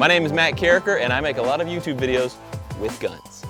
My name is Matt Carricker, and I make a lot of YouTube videos with guns.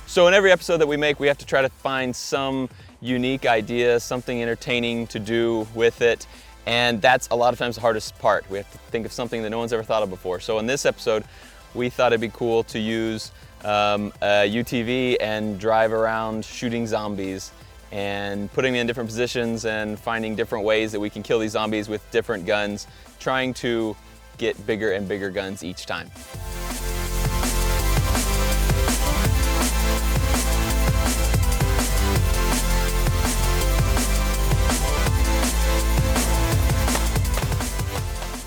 So in every episode that we make, we have to try to find some unique idea, something entertaining to do with it. And that's a lot of times the hardest part. We have to think of something that no one's ever thought of before. So in this episode, we thought it'd be cool to use a UTV and drive around shooting zombies and putting them in different positions and finding different ways that we can kill these zombies with different guns, trying to get bigger and bigger guns each time.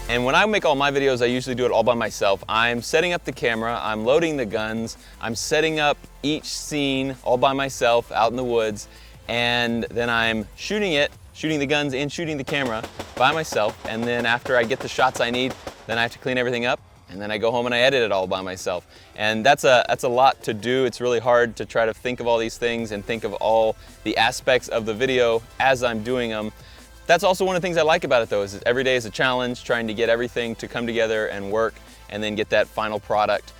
And when I make all my videos, I usually do it all by myself. I'm setting up the camera, I'm loading the guns, I'm setting up each scene all by myself out in the woods, and then I'm shooting the guns and shooting the camera by myself, and then after I get the shots I need, then I have to clean everything up, and then I go home and I edit it all by myself. And that's a lot to do. It's really hard to try to think of all these things and think of all the aspects of the video as I'm doing them. That's also one of the things I like about it though, is every day is a challenge, trying to get everything to come together and work, and then get that final product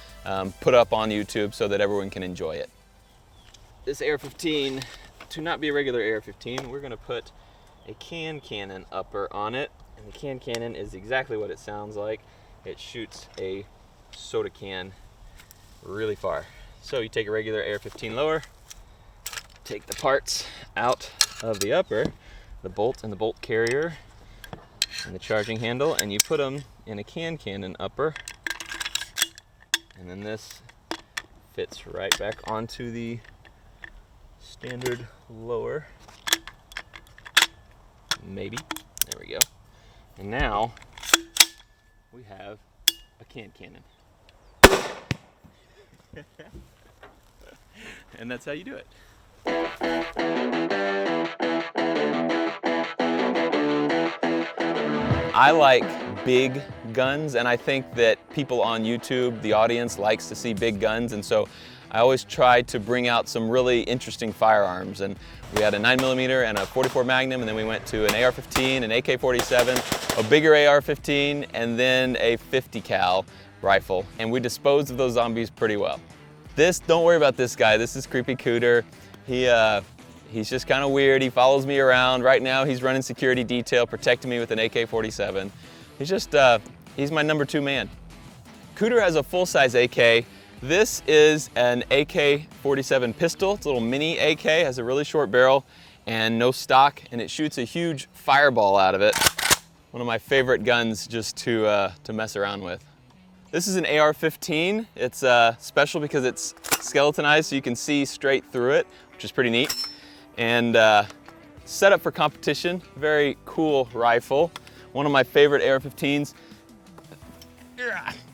put up on YouTube so that everyone can enjoy it. This AR-15, to not be a regular AR-15, we're gonna put a can cannon upper on it. And the can cannon is exactly what it sounds like. It shoots a soda can really far. So you take a regular AR-15 lower, take the parts out of the upper, the bolt and the bolt carrier and the charging handle, and you put them in a can cannon upper, and then this fits right back onto the standard lower. Maybe. There we go. And now we have a can cannon. And that's how you do it. I like big guns, and I think that people on YouTube, the audience, likes to see big guns, and so I always try to bring out some really interesting firearms. And we had a 9mm and a .44 Magnum, and then we went to an AR-15, an AK-47, a bigger AR-15, and then a 50 cal rifle, and we disposed of those zombies pretty well. Don't worry about this guy. This is Creepy Cooter. He's just kind of weird. He follows me around. Right now he's running security detail, protecting me with an AK-47. He's my number 2 man. Cooter has a full-size AK. This is an AK-47 pistol. It's a little mini AK, has a really short barrel and no stock, and it shoots a huge fireball out of it. One of my favorite guns just to mess around with. This is an AR-15. It's special because it's skeletonized so you can see straight through it, which is pretty neat. And set up for competition. Very cool rifle. One of my favorite AR-15s.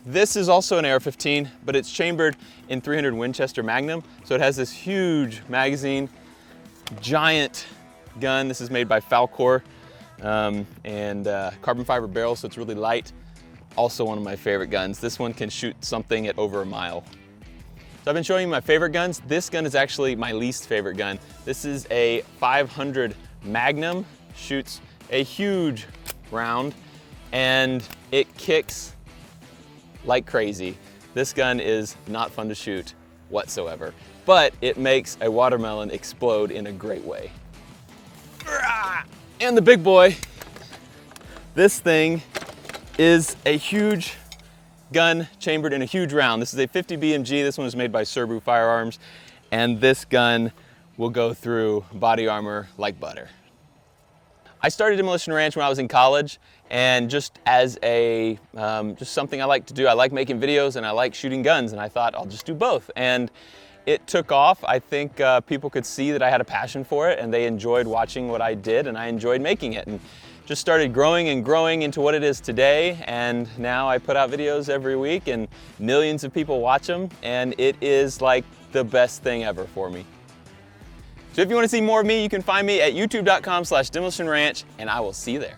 This is also an AR-15, but it's chambered in .300 Winchester Magnum. So it has this huge magazine, giant gun. This is made by Falcor, and carbon fiber barrel, so it's really light. Also one of my favorite guns. This one can shoot something at over a mile. So I've been showing you my favorite guns. This gun is actually my least favorite gun. This is a 500 Magnum, shoots a huge round, and it kicks like crazy. This gun is not fun to shoot whatsoever, but it makes a watermelon explode in a great way. And the big boy, this thing is a huge gun chambered in a huge round. This is a 50 BMG. This one was made by Serbu Firearms, and this gun will go through body armor like butter. I started Demolition Ranch when I was in college, and just as just something I like to do. I like making videos and I like shooting guns, and I thought I'll just do both. And it took off. I think people could see that I had a passion for it, and they enjoyed watching what I did, and I enjoyed making it. And just started growing and growing into what it is today, and now I put out videos every week and millions of people watch them, and it is like the best thing ever for me. So if you want to see more of me, you can find me at youtube.com/demolitionranch, and I will see you there.